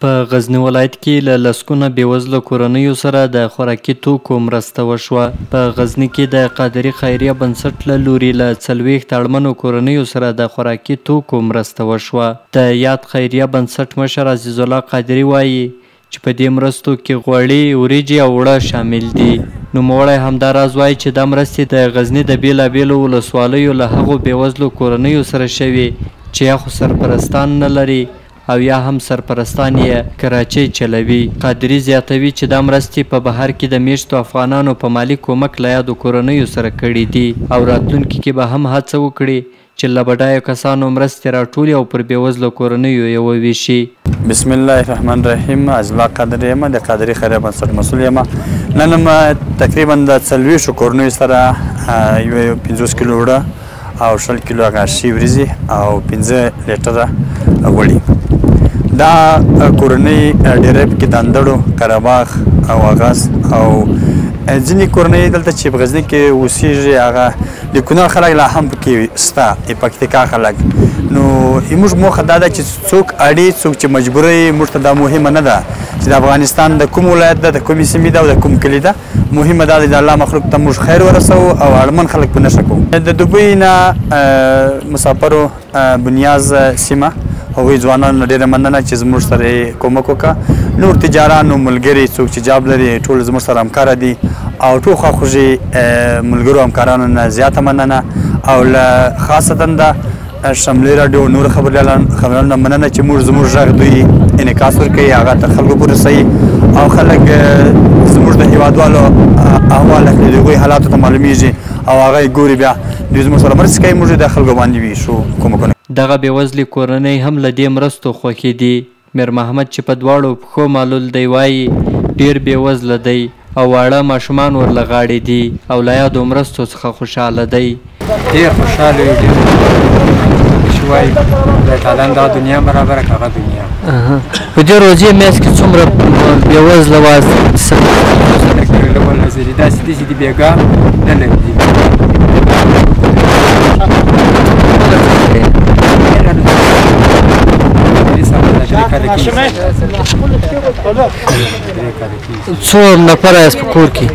په غزني ولایت کې له لسګونه بېوزله کورنیو سره د خوراکي توکو مرسته وشوه. په غزني کې د قادري خیریه بنسټ له لوري له 40 اړمنو کورنیو سره د خوراکي توکو مرسته وشوه. د یاد خیریه بنسټ مشر عزیز الله قادري وایي چې په دې مرستو کې غوړي، وریجې او اوړه شامل دي. نوموړی همداراز وایي چې دا مرستې د غزني د بېلابېلو ولسوالیو له هغو بېوزلو کورنیو سره شوي چې یا خو سرپرستان نه لري او یا هم سرپرستان یې کراچۍ چلوي. قادري زیاتوي چې دا مرستې په بهر کې د میشتو افغانانو په مالي کومک له یادو کورنیو سره کړي دي او راتلونکي کې به هم هڅه وکړي چې له بډایو کسانو مرستې راټولي او پر بېوزلو کورنیو یې وویشي. بسم الله الرحمن الرحیم. عزیز الله قادري یم، د قادري خیریه بنسټ مسؤل یم. نن تقریبا د 40 کورنیو سره 50 کیلو اوړه او 20 کیلو غاشي وریجې او 15 لیټره غوړي. دا کورنۍ ډېری پکې د اندړو، قرهباغ او اغاز او ځینې کورنۍ دلته چې په غزني کې اوسېږي هغه د کونړ خلک لا هم پکې شته، د پکتیکا خلک. نو زموږ موخه دا ده چې څوک اړي، څوک چې مجبوره یې، موږ ته دا مهمه نه ده چې د افغانستان د کوم ولایت ده، د کومې سیمې ده او د کوم کلي ده. مهمه دا ده چې الله مخلوق ته موږ خیر ورسوو او اړمن خلک په نښه کوو. د دوبۍ نه مسافرو بنیاز سیمه هغوی ځوانانو ډېره مننه چې زموږ سره یې کومک وکړه. نور تجارانو، ملګري، څوک چې جاب لري، ټول زموږ سره همکاره دي او ټول خواخوږي ملګرو همکارانو نه زیاته مننه او له خاصتا د شملې راډیو نور خبريالانو نه مننه چې موږ زموږ غږ دوی انعکاس ورکوي، هغه تر خلکو پورې رسوي او خلک زموږ د هېوادوالو احوال اخلي، د هغوی حالاتو ته معلومیږي او هغه یې ګوري، بیا دوی زموږ سره مرستې کوي، موږ د خلکو باندې ویشو کومکونه. دغه بېوزلې کورنۍ هم له دې مرستو خوښې دي. میر محمد چې په دواړو پښو معلول دی وایي ډېر بېوزله دی او واړه ماشومان ورله غاړې دي او له یادو مرستو څخه خوشحاله دی. ډېر خوشحاله یو، ډېر چې وایي خدای تعالی دا دنیا برابره که هغه دنیا. په دې روژې میاشت کې څومره بېوزله وازد داسې دي چې د بېګا نه لري. څو نفره یاست په کور کې؟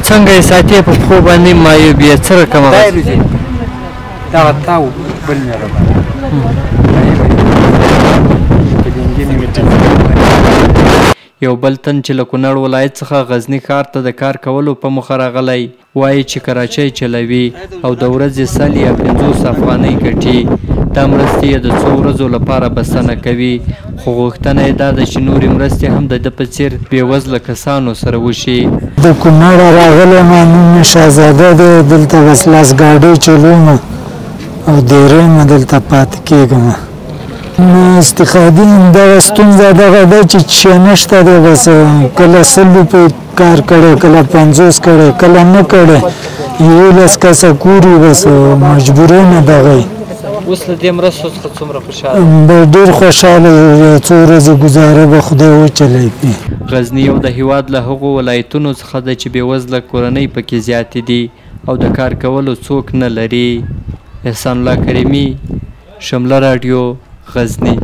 څنګه یې ساتې په پښو باندې معیوب یې څه رقم دغه تاو بل یو بل تن چې له کونړ ولایت څخه غزني ښار ته د کار کولو په موخه راغلی وایي چې کراچۍ چلوي او د ورځې 100 یا 50 افغانۍ ګټي. دا مرستې یې د څو ورځو لپاره بسنه کوي، خو غوښتنه یې دا ده چې نورې مرستې هم د ده په څېر بېوزله کسانو سره وشي. د کونړ راغلی ما نوم شهزاده دی، دلته بس لاس ګاډۍ چلوم او ډېری مې دلته پاتې کېږم. نو استفادې همدغه ستونزه دغه ده چې نشته دی، بس کله 100 روپۍ کار کړی، کله 50 کړی، کله نه کړی، 11 کسه کور وي، بس مجبورۍ نه دغه. اوس له دې مرستو څخه څومره خوشحاله؟ ډېر خوشحاله یم، څو ورځې ګزاره به خدای وچلوي. غزني یو د هېواد له هغو ولایتونو څخه ده چې بېوزله کورنۍ پکې زیاتې دي او د کار کولو څوک نه لري. احسان الله کریمي، شمله راډیو، غزني.